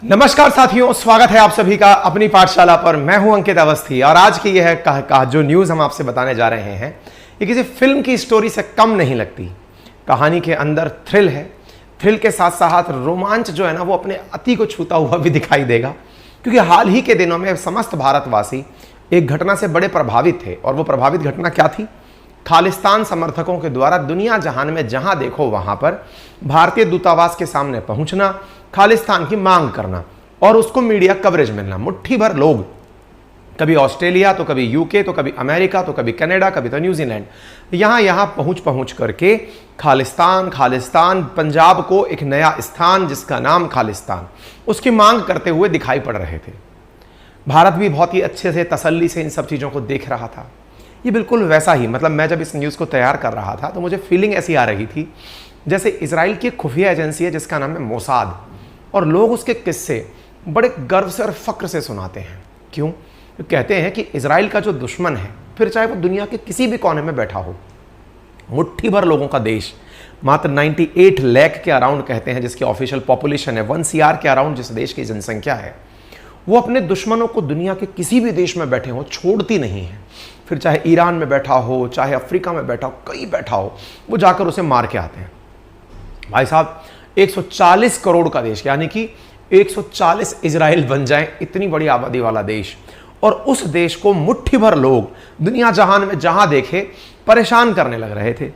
नमस्कार साथियों, स्वागत है आप सभी का अपनी पाठशाला पर। मैं हूं अंकित अवस्थी और आज की यह जो न्यूज़ हम आपसे बताने जा रहे हैं ये किसी फिल्म की स्टोरी से कम नहीं लगती। कहानी के अंदर थ्रिल है, थ्रिल के साथ साथ रोमांच जो है ना वो अपने अति को छूता हुआ भी दिखाई देगा, क्योंकि हाल ही के दिनों में समस्त भारतवासी एक घटना से बड़े प्रभावित थे। और वो प्रभावित घटना क्या थी? खालिस्तान समर्थकों के द्वारा दुनिया जहान में जहां देखो वहां पर भारतीय दूतावास के सामने पहुंचना, खालिस्तान की मांग करना और उसको मीडिया कवरेज मिलना। मुट्ठी भर लोग, कभी ऑस्ट्रेलिया तो कभी यूके तो कभी अमेरिका तो कभी कनाडा कभी तो न्यूजीलैंड, यहां पहुंच करके खालिस्तान पंजाब को एक नया स्थान जिसका नाम खालिस्तान, उसकी मांग करते हुए दिखाई पड़ रहे थे। भारत भी बहुत ही अच्छे से तसल्ली से इन सब चीज़ों को देख रहा था। ये बिल्कुल वैसा ही, मतलब मैं जब इस न्यूज़ को तैयार कर रहा था तो मुझे फीलिंग ऐसी आ रही थी जैसे इजराइल की खुफिया एजेंसी है जिसका नाम है मोसाद, और लोग उसके किस्से बड़े गर्व से और फक्र से सुनाते हैं। क्यों? कहते हैं कि इजराइल का जो दुश्मन है, फिर चाहे वो दुनिया के किसी भी कोने में बैठा हो, मुट्ठी भर लोगों का देश, मात्र 98 लाख के अराउंड कहते हैं जिसकी ऑफिशियल पॉपुलेशन है, 1 CR के अराउंड जिस देश की जनसंख्या है, वो अपने दुश्मनों को दुनिया के किसी भी देश में बैठे हो छोड़ती नहीं है। फिर चाहे ईरान में बैठा हो, चाहे अफ्रीका में बैठा हो, कहीं बैठा हो, वो जाकर उसे मार के आते हैं। भाई साहब, 140 करोड़ का देश, यानी कि 140 इजराइल बन जाए, इतनी बड़ी आबादी वाला देश, और उस देश को मुट्ठी भर लोग दुनिया जहान में जहां देखे परेशान करने लग रहे थे।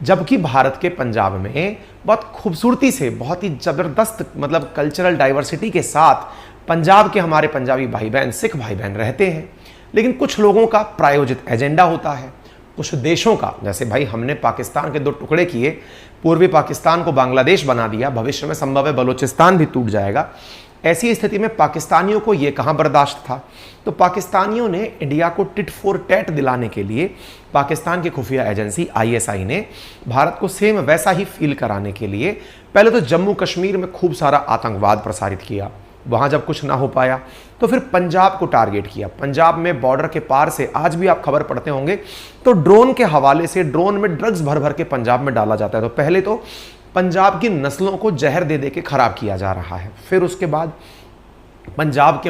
जबकि भारत के पंजाब में बहुत खूबसूरती से, बहुत ही जबरदस्त, मतलब कल्चरल डाइवर्सिटी के साथ पंजाब के हमारे पंजाबी भाई बहन, सिख भाई बहन रहते हैं। लेकिन कुछ लोगों का प्रायोजित एजेंडा होता है, कुछ देशों का, जैसे भाई हमने पाकिस्तान के 2 टुकड़े किए, पूर्वी पाकिस्तान को बांग्लादेश बना दिया, भविष्य में संभव है बलूचिस्तान भी टूट जाएगा। ऐसी स्थिति में पाकिस्तानियों को यह कहां बर्दाश्त था, तो पाकिस्तानियों ने इंडिया को टिट फॉर टैट दिलाने के लिए पाकिस्तान की खुफिया एजेंसी ISI ने भारत को सेम वैसा ही फील कराने के लिए पहले तो जम्मू कश्मीर में खूब सारा आतंकवाद प्रसारित किया। वहाँ जब कुछ ना हो पाया तो फिर पंजाब को टारगेट किया। पंजाब में बॉर्डर के पार से, आज भी आप खबर पढ़ते होंगे, तो ड्रोन के हवाले से ड्रोन में ड्रग्स भर भर के पंजाब में डाला जाता है। तो पहले तो पंजाब की नस्लों को जहर दे दे के खराब किया जा रहा है, फिर उसके बाद पंजाब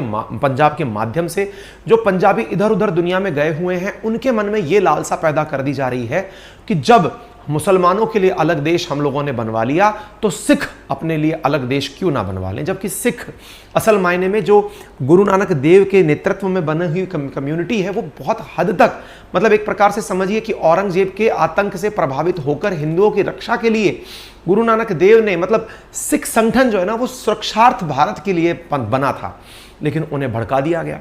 के माध्यम से जो पंजाबी इधर उधर दुनिया में गए हुए हैं उनके मन में ये लालसा पैदा कर दी जा रही है कि जब मुसलमानों के लिए अलग देश हम लोगों ने बनवा लिया तो सिख अपने लिए अलग देश क्यों ना बनवा लें। जबकि सिख असल मायने में जो गुरु नानक देव के नेतृत्व में बनी हुई कम्युनिटी है, वो बहुत हद तक, मतलब एक प्रकार से समझिए कि औरंगजेब के आतंक से प्रभावित होकर हिंदुओं की रक्षा के लिए गुरु नानक देव ने, मतलब सिख संगठन जो है ना वो सुरक्षार्थ भारत के लिए बना था, लेकिन उन्हें भड़का दिया गया।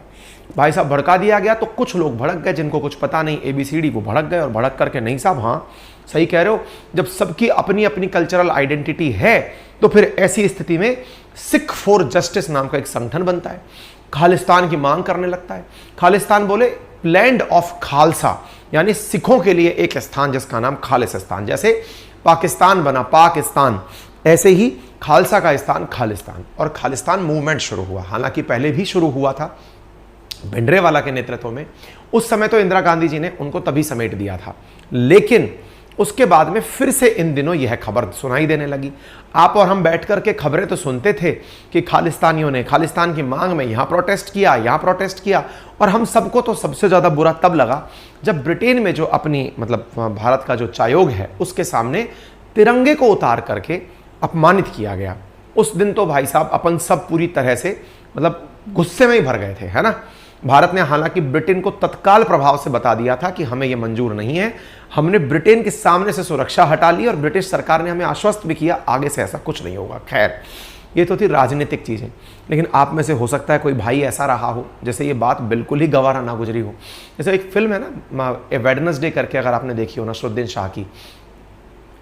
भाई साहब, भड़का दिया गया तो कुछ लोग भड़क गए जिनको कुछ पता नहीं, ABCD, वो भड़क गए और भड़क करके, नहीं साहब, हाँ सही कह रहे हो, जब सबकी अपनी अपनी कल्चरल आइडेंटिटी है तो फिर ऐसी स्थिति में सिख फॉर जस्टिस नाम का एक संगठन बनता है, खालिस्तान की मांग करने लगता है। खालिस्तान बोले लैंड ऑफ खालसा, यानी सिखों के लिए एक स्थान जिसका नाम खालिस्तान। जैसे पाकिस्तान बना पाकिस्तान, ऐसे ही खालसा का स्थान खालिस्तान, और खालिस्तान मूवमेंट शुरू हुआ। हालांकि पहले भी शुरू हुआ था भिंडरेवाला के नेतृत्व में, उस समय तो इंदिरा गांधी जी ने उनको तभी समेट दिया था, लेकिन उसके बाद में फिर से इन दिनों यह खबर सुनाई देने लगी। आप और हम बैठ कर के खबरें तो सुनते थे कि खालिस्तानियों ने खालिस्तान की मांग में यहां प्रोटेस्ट किया, और हम सबको तो सबसे ज्यादा बुरा तब लगा जब ब्रिटेन में जो अपनी, मतलब भारत का जो चायोग है उसके सामने तिरंगे को उतार करके अपमानित किया गया। उस दिन तो भाई साहब अपन सब पूरी तरह से, मतलब गुस्से में ही भर गए थे, है ना। भारत ने हालांकि ब्रिटेन को तत्काल प्रभाव से बता दिया था कि हमें यह मंजूर नहीं है। हमने ब्रिटेन के सामने से सुरक्षा हटा ली और ब्रिटिश सरकार ने हमें आश्वस्त भी किया आगे से ऐसा कुछ नहीं होगा। खैर, ये तो थी राजनीतिक चीजें, लेकिन आप में से हो सकता है कोई भाई ऐसा रहा हो जैसे ये बात बिल्कुल ही गवारा ना गुजरी हो। जैसे एक फिल्म है ना, ए वेडनेसडे करके, अगर आपने देखी हो, नसरुद्दीन शाह की,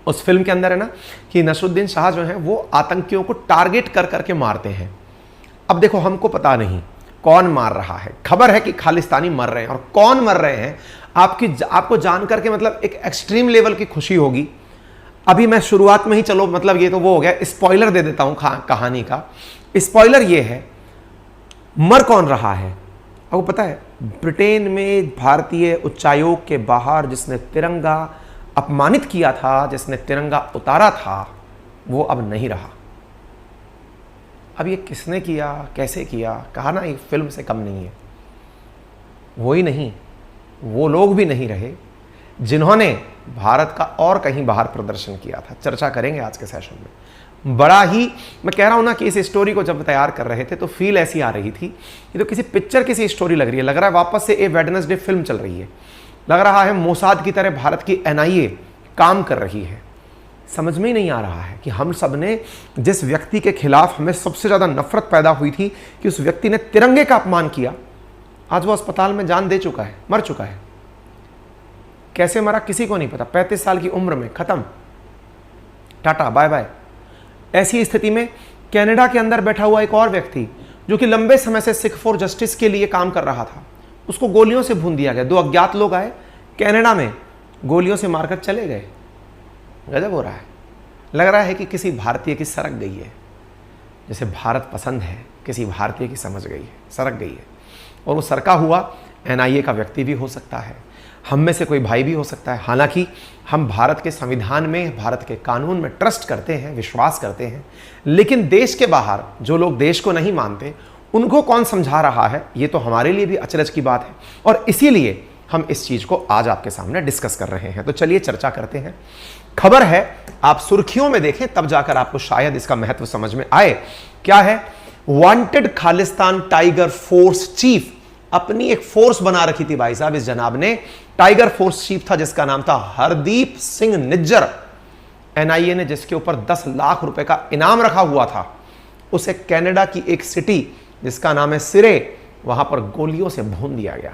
उस फिल्म के अंदर है ना कि नसरुद्दीन शाह जो है वो आतंकियों को टारगेट कर करके मारते हैं। अब देखो, हमको पता नहीं कौन मार रहा है, खबर है कि खालिस्तानी मर रहे हैं, और कौन मर रहे हैं आपको जान करके मतलब एक एक्सट्रीम लेवल की खुशी होगी। अभी मैं शुरुआत में ही, चलो मतलब ये तो वो हो गया, स्पॉइलर दे देता हूं कहानी का। स्पॉइलर ये है, मर कौन रहा है आपको पता है? ब्रिटेन में भारतीय उच्चायोग के बाहर जिसने तिरंगा अपमानित किया था, जिसने तिरंगा उतारा था, वो अब नहीं रहा। अब ये किसने किया, कैसे किया, कहा ना ये फिल्म से कम नहीं है। वो ही नहीं, वो लोग भी नहीं रहे जिन्होंने भारत का और कहीं बाहर प्रदर्शन किया था। चर्चा करेंगे आज के सेशन में। बड़ा ही, मैं कह रहा हूं ना कि इस स्टोरी को जब तैयार कर रहे थे तो फील ऐसी आ रही थी, ये तो किसी पिक्चर की सी स्टोरी लग रही है। लग रहा है वापस से ए वेडनेसडे फिल्म चल रही है। लग रहा है मोसाद की तरह भारत की एनआईए काम कर रही है। समझ में ही नहीं आ रहा है कि हम सब ने जिस व्यक्ति के खिलाफ हमें सबसे ज्यादा नफरत पैदा हुई थी कि उस व्यक्ति ने तिरंगे का अपमान किया, आज वो अस्पताल में जान दे चुका है, मर चुका है। कैसे मरा किसी को नहीं पता। 35 साल की उम्र में खत्म, टाटा बाय बाय। ऐसी स्थिति में कनाडा के अंदर बैठा हुआ एक और व्यक्ति जो कि लंबे समय से सिख फॉर जस्टिस के लिए काम कर रहा था, उसको गोलियों से भून दिया गया। 2 अज्ञात लोग आए कनाडा में, गोलियों से मारकर चले गए। गजब हो रहा है। लग रहा है कि किसी भारतीय की सरक गई है, जैसे भारत पसंद है किसी भारतीय की समझ गई है, सरक गई है। और वो सरका हुआ एनआईए का व्यक्ति भी हो सकता है, हम में से कोई भाई भी हो सकता है। हालांकि हम भारत के संविधान में, भारत के कानून में ट्रस्ट करते हैं, विश्वास करते हैं, लेकिन देश के बाहर जो लोग देश को नहीं मानते उनको कौन समझा रहा है, ये तो हमारे लिए भी अचरज की बात है। और इसीलिए हम इस चीज को आज आपके सामने डिस्कस कर रहे हैं। तो चलिए चर्चा करते हैं। खबर है, आप सुर्खियों में देखें तब जाकर आपको शायद इसका महत्व समझ में आए। क्या है? Wanted Khalistan tiger force chief, अपनी एक फोर्स बना रखी थी भाई साहब इस जनाब ने। टाइगर फोर्स चीफ था जिसका नाम था हरदीप सिंह निज्जर। एनआईए ने जिसके ऊपर 10 लाख रुपए का इनाम रखा हुआ था, उसे कनाडा की एक सिटी जिसका नाम है सिरे, वहां पर गोलियों से भून दिया गया।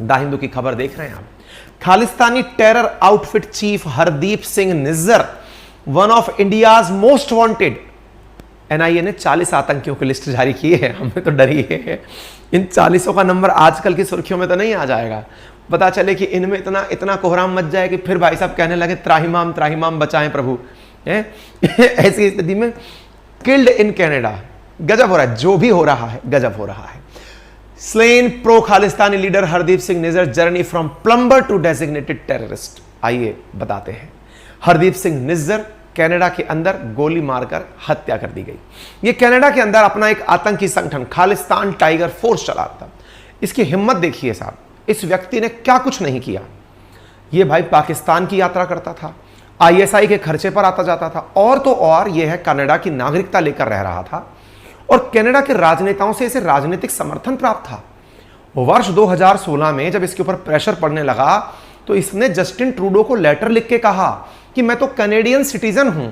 द हिंदू की खबर देख रहे हैं आप। Khalistani terror outfit chief Hardeep Singh Nijjar, one of India's most wanted. NIA ने 40 आतंकियों की लिस्ट जारी की है। हमें तो डर ही है इन 40 का नंबर आजकल की सुर्खियों में तो नहीं आ जाएगा। पता चले कि इनमें इतना इतना कोहराम मच जाए कि फिर भाई साहब कहने लगे त्राहिमाम त्राहिमाम बचाएं प्रभु। ऐसी स्थिति में किल्ड इन कनाडा। गजब हो रहा है, जो भी हो रहा है गजब हो रहा है। Slain pro Khalistani leader Hardeep Singh Nijjar journey from plumber to designated terrorist. आइए बताते हैं। हरदीप सिंह निज्जर कनाडा के अंदर गोली मारकर हत्या कर दी गई। यह कनाडा के अंदर अपना एक आतंकी संगठन खालिस्तान टाइगर फोर्स चलाता। इसकी हिम्मत देखिए साहब, इस व्यक्ति ने क्या कुछ नहीं किया। यह भाई पाकिस्तान की यात्रा करता था, आईएसआई के खर्चे पर आता जाता था, और तो और यह है कनाडा की नागरिकता लेकर रह रहा था और कनाडा के राजनेताओं से इसे राजनीतिक समर्थन प्राप्त था। वर्ष 2016 में जब इसके ऊपर प्रेशर पड़ने लगा तो इसने जस्टिन ट्रूडो को लेटर लिख के कहा कि मैं तो कनेडियन सिटीजन हूं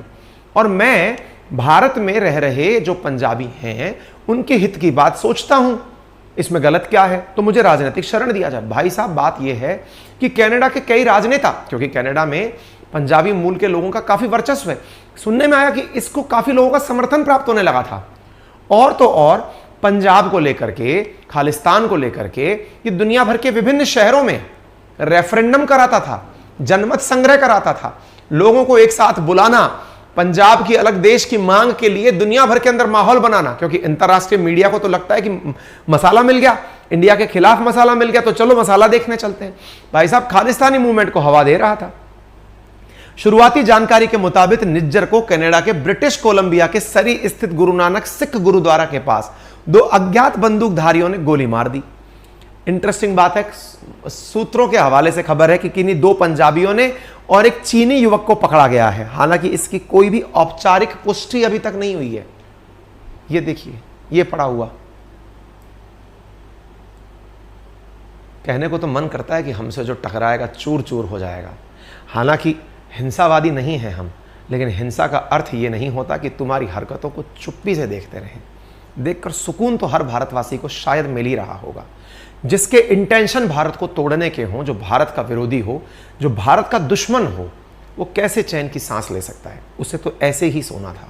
और मैं भारत में रह रहे जो पंजाबी हैं उनके हित की बात सोचता हूं, इसमें गलत क्या है, तो मुझे राजनीतिक शरण दिया जाए। भाई साहब बात यह है कि कनाडा के कई राजनेता, क्योंकि कनाडा में पंजाबी मूल के लोगों का काफी वर्चस्व है, सुनने में आया कि इसको काफी लोगों का समर्थन प्राप्त होने लगा था। और तो और पंजाब को लेकर के, खालिस्तान को लेकर के ये दुनिया भर के विभिन्न शहरों में रेफरेंडम कराता था, जनमत संग्रह कराता था, लोगों को एक साथ बुलाना, पंजाब की अलग देश की मांग के लिए दुनिया भर के अंदर माहौल बनाना। क्योंकि अंतरराष्ट्रीय मीडिया को तो लगता है कि मसाला मिल गया, इंडिया के खिलाफ मसाला मिल गया, तो चलो मसाला देखने चलते हैं। भाई साहब खालिस्तानी मूवमेंट को हवा दे रहा था। शुरुआती जानकारी के मुताबिक निज्जर को कनाडा के ब्रिटिश कोलंबिया के सरी स्थित गुरु नानक सिख गुरुद्वारा के पास 2 अज्ञात बंदूकधारियों ने गोली मार दी। इंटरेस्टिंग बात है, सूत्रों के हवाले से खबर है कि किन्हीं 2 पंजाबियों ने और एक चीनी युवक को पकड़ा गया है। हालांकि इसकी कोई भी औपचारिक पुष्टि अभी तक नहीं हुई है। ये देखिए, ये पड़ा हुआ। कहने को तो मन करता है कि हमसे जो टकराएगा चूर चूर हो जाएगा। हालांकि हिंसावादी नहीं है हम, लेकिन हिंसा का अर्थ ये नहीं होता कि तुम्हारी हरकतों को चुप्पी से देखते रहें। देखकर सुकून तो हर भारतवासी को शायद मिल ही रहा होगा। जिसके इंटेंशन भारत को तोड़ने के हों, जो भारत का विरोधी हो, जो भारत का दुश्मन हो, वो कैसे चैन की सांस ले सकता है? उसे तो ऐसे ही सोना था।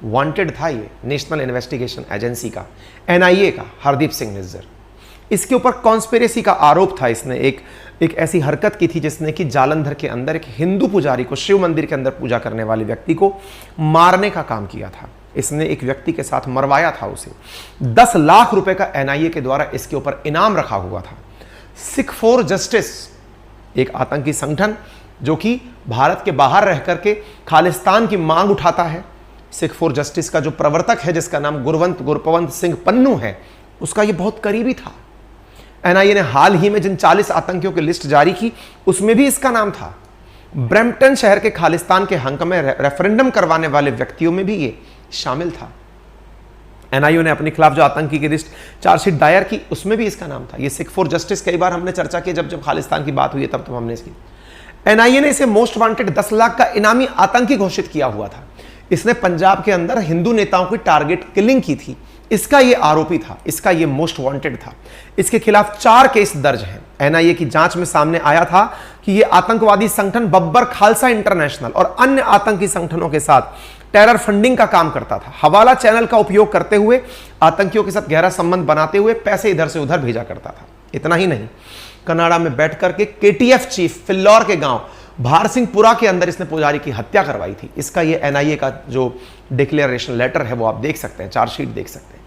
वांटेड था ये नेशनल इन्वेस्टिगेशन एजेंसी का, एनआईए का, हरदीप सिंह निज्जर। इसके ऊपर कॉन्स्पिरेसी का आरोप था। इसने एक ऐसी हरकत की थी जिसने कि जालंधर के अंदर एक हिंदू पुजारी को, शिव मंदिर के अंदर पूजा करने वाले व्यक्ति को मारने का काम किया था। इसने एक व्यक्ति के साथ मरवाया था उसे। 10 लाख रुपए का एनआईए के द्वारा इसके ऊपर इनाम रखा हुआ था। सिख फॉर जस्टिस एक आतंकी संगठन जो कि भारत के बाहर रह करके खालिस्तान की मांग उठाता है, सिख फॉर जस्टिस का जो प्रवर्तक है जिसका नाम गुरपवंत सिंह पन्नू है, उसका ये बहुत करीबी था। एनआईए ने हाल ही में जिन 40 आतंकियों की लिस्ट जारी की उसमें भी इसका नाम था। ब्रैम्पटन शहर के खालिस्तान के हक में रेफरेंडम करवाने वाले व्यक्तियों में भी ये शामिल था। एनआईए ने अपने खिलाफ जो आतंकी की लिस्ट चार्जशीट दायर की उसमें भी इसका नाम था। ये सिख फॉर जस्टिस कई बार हमने चर्चा की, जब खालिस्तान की बात हुई तब हमने इसकी। एनआईए ने इसे मोस्ट वांटेड 10 लाख का इनामी आतंकी घोषित किया हुआ था। इसने पंजाब के अंदर हिंदू नेताओं की टारगेट किलिंग की थी। इसका ये आरोपी था, इसका ये मोस्ट वांटेड था। इसके खिलाफ 4 केस दर्ज हैं। एनआईए की जांच में सामने आया था कि ये आतंकवादी संगठन बब्बर खालसा इंटरनेशनल और अन्य आतंकी संगठनों के साथ टेरर फंडिंग का काम करता था। हवाला चैनल का उपयोग करते हुए आतंकियों के साथ गहरा संबंध बनाते हुए पैसे इधर से उधर भेजा करता था। इतना ही नहीं, कनाडा में बैठ करके केटीएफ चीफ फिल्लौर के गांव भार सिंहपुरा के अंदर इसने पुजारी की हत्या करवाई थी। इसका ये एनआईए का जो डिक्लेरेशन लेटर है वो आप देख सकते हैं, चार्जशीट देख सकते हैं।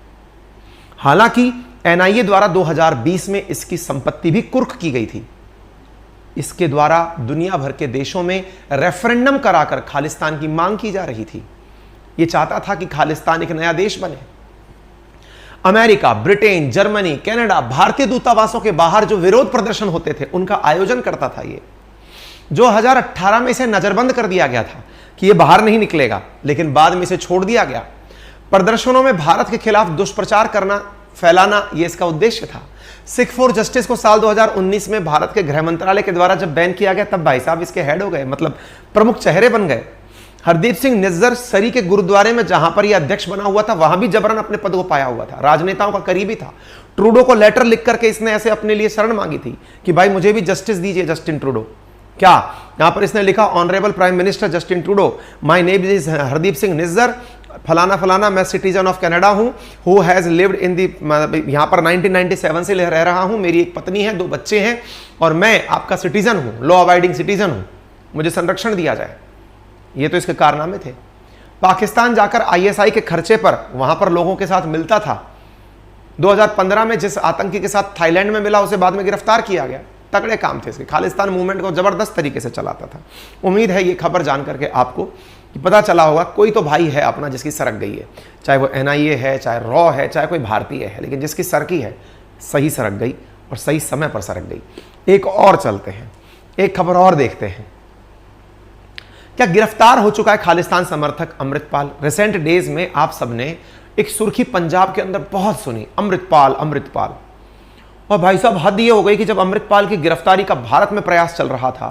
हालांकि एनआईए द्वारा 2020 में इसकी संपत्ति भी कुर्क की गई थी। इसके द्वारा दुनिया भर के देशों में रेफरेंडम कराकर खालिस्तान की मांग की जा रही थी। यह चाहता था कि खालिस्तान एक नया देश बने। अमेरिका, ब्रिटेन, जर्मनी, कनाडा, भारतीय दूतावासों के बाहर जो विरोध प्रदर्शन होते थे उनका आयोजन करता था ये। 2018 में इसे नजरबंद कर दिया गया था कि यह बाहर नहीं निकलेगा, लेकिन बाद में इसे छोड़ दिया गया। प्रदर्शनों में भारत के खिलाफ दुष्प्रचार करना, फैलाना, यह इसका उद्देश्य था। सिख फॉर जस्टिस को साल 2019 में भारत के गृह मंत्रालय के द्वारा जब बैन किया गया तब भाई साहब इसके हेड हो गए, मतलब प्रमुख चेहरे बन गए। हरदीप सिंह निज्जर सरी के गुरुद्वारे में जहां पर यह अध्यक्ष बना हुआ था वहां भी जबरन अपने पद को पाया हुआ था। राजनेताओं का करीबी था। ट्रूडो को लेटर लिख करके इसने ऐसे अपने लिए शरण मांगी थी कि भाई मुझे भी जस्टिस दीजिए, जस्टिन ट्रूडो। क्या यहां पर इसने लिखा, honourable prime minister Justin Trudeau, my name is Hardeep Singh Nijjar, फलाना फलाना, मैं सिटीजन ऑफ कनाडा हूं, हु हैज लिव्ड इन दी, यहां पर 1997 से रह रहा हूं, मेरी एक पत्नी है, 2 बच्चे हैं और मैं आपका सिटीजन हूं, लॉ अबाइडिंग सिटीजन हूं, मुझे संरक्षण दिया जाए। ये तो इसके कारनामे थे। पाकिस्तान जाकर आईएसआई के खर्चे पर वहां पर लोगों के साथ मिलता था। 2015 में जिस आतंकी के साथ थाईलैंड में मिला उसे बाद में गिरफ्तार किया गया। तगड़े काम थे इसके। खालिस्तान मूवमेंट को जबरदस्त तरीके से चलाता था। उम्मीद है ये खबर जान करके आपको कि पता चला होगा कोई तो भाई है अपना जिसकी सरक गई है, चाहे वो एनआईए है, चाहे रॉ है, चाहे कोई भारतीय है, लेकिन जिसकी सरकी है सही सरक गई और सही समय पर सरक गई। एक और चलते हैं, एक खबर और देखते हैं। क्या गिरफ्तार हो चुका है खालिस्तान समर्थक अमृतपाल? रिसेंट डेज में आप सबने एक सुर्खी पंजाब के अंदर बहुत सुनी, अमृतपाल अमृतपाल। और भाई साहब हद ये हो गई कि जब अमृतपाल की गिरफ्तारी का भारत में प्रयास चल रहा था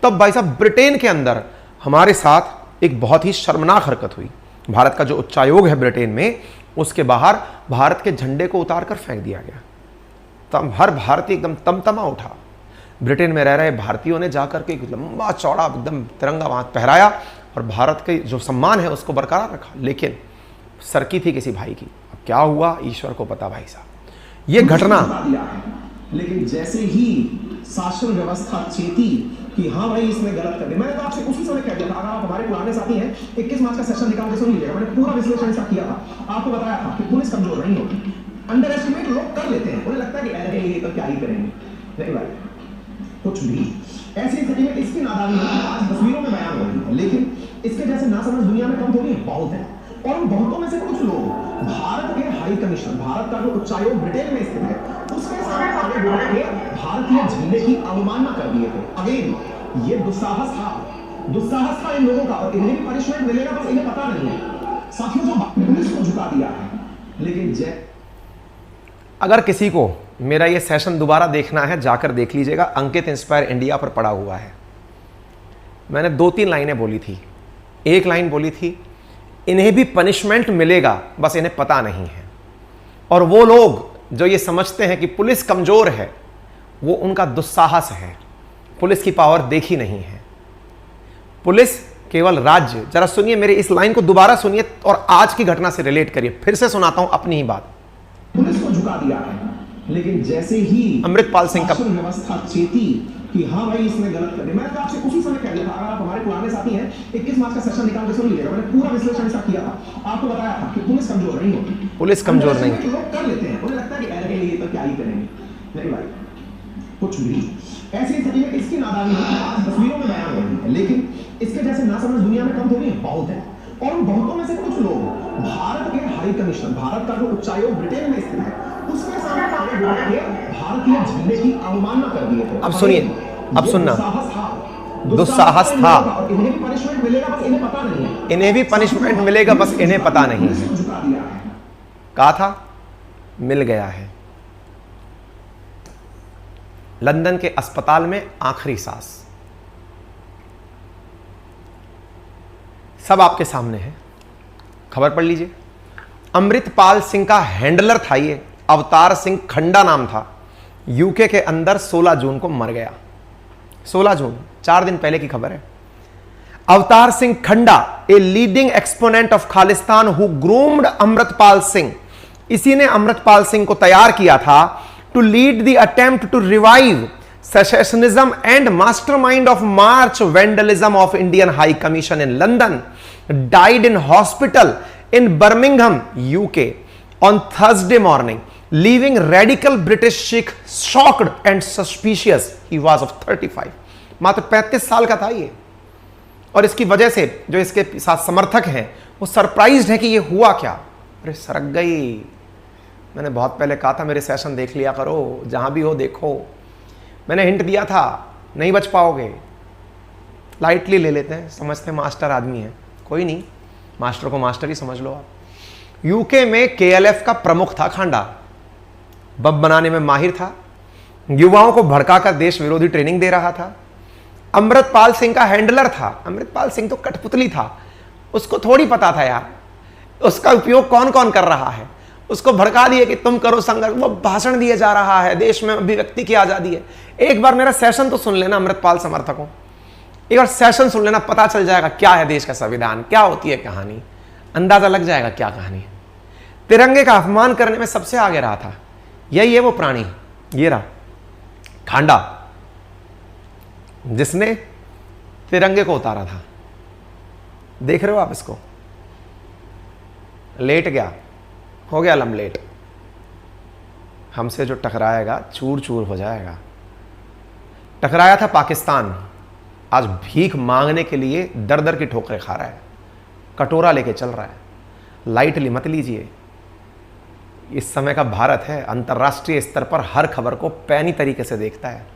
तब भाई साहब ब्रिटेन के अंदर हमारे साथ एक बहुत ही शर्मनाक हरकत हुई। भारत का जो उच्चायोग है ब्रिटेन में, उसके बाहर भारत के झंडे को उतार कर फेंक दिया गया। तब हर भारतीय एकदम तमतमा उठा। ब्रिटेन में रह रहे भारतीयों ने जाकर के एक लंबा चौड़ा एकदम तिरंगा वहां फहराया और भारत के जो सम्मान है उसको बरकरार रखा। लेकिन सरकी थी किसी भाई की। अब क्या हुआ ईश्वर को पता भाई साहब। ये घटना, लेकिन जैसे ही शासन व्यवस्था चेती कि हाँ भाई इसने गलत कर दिया, मैंने तो आपसे उसी समय कह दिया था, अगर आप हमारे पुराने साथी हैं 21 मार्च का सेशन निकाल के सुन लीजिएगा। मैंने पूरा विश्लेषण ऐसा किया था, आपको बताया था कि पुलिस कमजोर नहीं होती। अंडर एस्टिमेट लोग कर लेते हैं, उन्हें लगता है कि अरे ये तो क्या ही करेंगे। नहीं भाई, कुछ भी ऐसी स्थिति में इसकी नादानी आज तस्वीरों में बयान हो रही है, लेकिन इसके जैसे नासमझ दुनिया में कम थोड़ी बहुत है। और उन बहुतों में से कुछ लोग भारत के हाई कमिश्नर, भारत का जो उच्चायोग ब्रिटेन में स्थित है, उसके सामने आगे बढ़ के भारतीय झंडे की अवमानना कर दिए थे। अगेन ये दुस्साहस था इन लोगों का, और इन्हें भी पनिशमेंट मिलेगा, बस इन्हें पता नहीं है। साथियों, जो पुलिस को झुका दिया है, लेकिन अगर किसी को मेरा ये सेशन दोबारा देखना है जाकर देख लीजिएगा, अंकित इंस्पायर इंडिया पर पड़ा हुआ है। मैंने 2-3 लाइनें बोली थी। एक लाइन बोली थी, इन्हें भी पनिशमेंट मिलेगा, बस इन्हें पता नहीं है। और वो लोग जो ये समझते हैं कि पुलिस कमजोर है, वो उनका दुस्साहस है। पुलिस की पावर देखी नहीं है। पुलिस केवल राज्य, जरा सुनिए मेरी इस लाइन को दोबारा सुनिए और आज की घटना से रिलेट करिए। फिर से सुनाता हूं अपनी ही बात। पुलिस को झुका दिया है, लेकिन जैसे ही अमृतपाल सिंह का व्यवस्था चेती कि हाँ भाई इसने गलत कर दिया, मैंने तो आपसे उसी समय कह दिया था, अगर आप हमारे पुराने साथी हैं 21 मार्च का सेशन निकाल के सुन लीजिएगा। मैंने पूरा विश्लेषण ऐसा किया था, आपको बताया था कि पुलिस कमजोर नहीं होती। पुलिस कमजोर नहीं होती, लोग कर लेते हैं, उन्हें लगता है कि अरे ये तो क्या ही करेंगे। नहीं भाई, कुछ भी ऐसी स्थिति में इसकी नादानी आज तस्वीरों में बयान हो रही है, लेकिन इसके जैसे नासमझ दुनिया में कम थोड़ी बहुत है। और उन बहुतों में से कुछ लोग भारत के हाई कमिश्नर, भारत का जो उच्चायोग ब्रिटेन में स्थित है, उसके सामने खड़े होकर भारतीय झंडे की अवमानना कर दिए थे। अब सुनिए, अब सुनना, दुस्साहस था। इन्हें भी पनिशमेंट मिलेगा, बस इन्हें पता नहीं है। इन्हें भी पनिशमेंट मिलेगा, बस इन्हें पता नहीं है। झुका दिया है। कहा था, मिल गया है। लंदन के अस्पताल में आखिरी सांस, सब आपके सामने है। खबर पढ़ लीजिए। अमृतपाल सिंह का हैंडलर था ये, अवतार सिंह खंडा नाम था, यूके के अंदर 16 जून को मर गया। 16 जून, 4 दिन पहले की खबर है। Avtar Singh Khanda, a leading exponent of Khalistan who groomed Amritpal Singh, इसी ने अमृतपाल सिंह को तैयार किया था to lead the attempt to revive secessionism and mastermind of March vandalism of Indian High Commission in London, died in hospital in Birmingham, UK on Thursday morning, leaving radical British Sikh shocked and suspicious. He was of 35. मात्र 35 साल का था ये, और इसकी वजह से जो इसके साथ समर्थक हैं वो सरप्राइज्ड है कि ये हुआ क्या। अरे सरक गई, मैंने बहुत पहले कहा था मेरे सेशन देख लिया करो, जहां भी हो देखो। मैंने हिंट दिया था, नहीं बच पाओगे। लाइटली ले लेते हैं, समझते हैं मास्टर आदमी है, कोई नहीं, मास्टर को मास्टर ही समझ लो आप। यूके में केएलएफ का प्रमुख था खांडा, बम बनाने में माहिर था, युवाओं को भड़काकर देश विरोधी ट्रेनिंग दे रहा था। अमृतपाल सिंह का हैंडलर था। अमृतपाल सिंह तो कठपुतली था, उसको थोड़ी पता था यार उसका उपयोग कौन कौन कर रहा है। उसको भड़का दिए कि तुम करो संघर्ष, वो भाषण दिए जा रहा है, देश में अभिव्यक्ति की आजादी है। एक बार मेरा सेशन तो सुन लेना अमृतपाल समर्थकों, एक बार सेशन सुन लेना, पता चल जाएगा क्या है देश का संविधान, क्या होती है कहानी, अंदाजा लग जाएगा क्या कहानी है। तिरंगे का अपमान करने में सबसे आगे रहा था, यही है वो प्राणी, ये रहा खांडा, जिसने तिरंगे को उतारा था। देख रहे हो आप इसको, लेट गया, हो गया लमलेट, हमसे जो टकराएगा चूर चूर हो जाएगा। टकराया था पाकिस्तान, आज भीख मांगने के लिए दर दर की ठोकरें खा रहा है, कटोरा लेके चल रहा है। लाइटली मत लीजिए, इस समय का भारत है, अंतर्राष्ट्रीय स्तर पर हर खबर को पैनी तरीके से देखता है।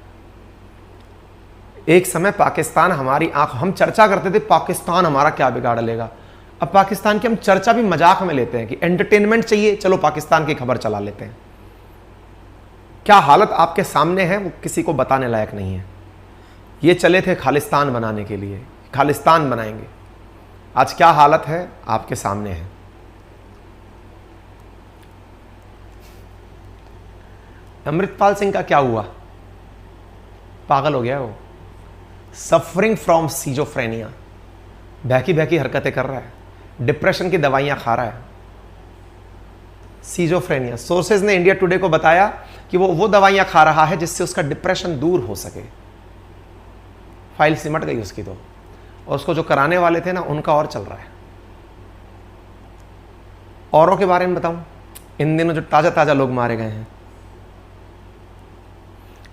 एक समय पाकिस्तान हमारी आंख, हम चर्चा करते थे पाकिस्तान हमारा क्या बिगाड़ लेगा, अब पाकिस्तान की हम चर्चा भी मजाक में लेते हैं कि एंटरटेनमेंट चाहिए, चलो पाकिस्तान की खबर चला लेते हैं। क्या हालत आपके सामने है वो किसी को बताने लायक नहीं है। ये चले थे खालिस्तान बनाने के लिए, खालिस्तान बनाएंगे, आज क्या हालत है आपके सामने है। अमृतपाल सिंह का क्या हुआ, पागल हो गया वो, सफरिंग फ्रॉम सीजोफ्रेनिया, बहकी बहकी हरकतें कर रहा है, डिप्रेशन की दवाइयां खा रहा है। सीजोफ्रेनिया, सोर्सेज ने इंडिया टुडे को बताया कि वो दवाइयां खा रहा है जिससे उसका डिप्रेशन दूर हो सके। फाइल सिमट गई उसकी तो, और उसको जो कराने वाले थे ना उनका और चल रहा है। औरों के बारे में बताऊं, इन दिनों जो ताजा ताजा लोग मारे गए हैं।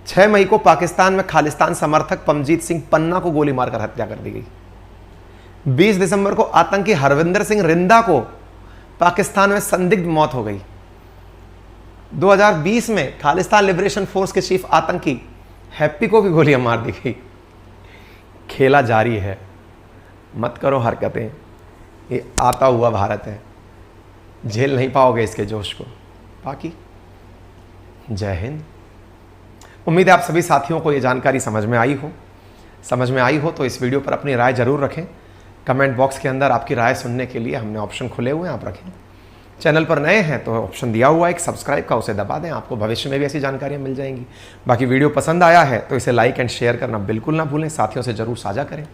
6 मई को पाकिस्तान में खालिस्तान समर्थक पमजीत सिंह पन्ना को गोली मारकर हत्या कर दी गई। 20 दिसंबर को आतंकी हरविंदर सिंह रिंदा को पाकिस्तान में संदिग्ध मौत हो गई। 2020 में खालिस्तान लिबरेशन फोर्स के चीफ आतंकी हैप्पी को भी गोलियां मार दी गई। खेला जारी है, मत करो हरकतें, ये आता हुआ भारत है, झेल नहीं पाओगे इसके जोश को। बाकी जय हिंद। उम्मीद है आप सभी साथियों को ये जानकारी समझ में आई हो तो इस वीडियो पर अपनी राय जरूर रखें। कमेंट बॉक्स के अंदर आपकी राय सुनने के लिए हमने ऑप्शन खुले हुए हैं, आप रखें। चैनल पर नए हैं तो ऑप्शन दिया हुआ है एक सब्सक्राइब का, उसे दबा दें, आपको भविष्य में भी ऐसी जानकारियां मिल जाएंगी। बाकी वीडियो पसंद आया है तो इसे लाइक एंड शेयर करना बिल्कुल ना भूलें, साथियों से जरूर साझा करें।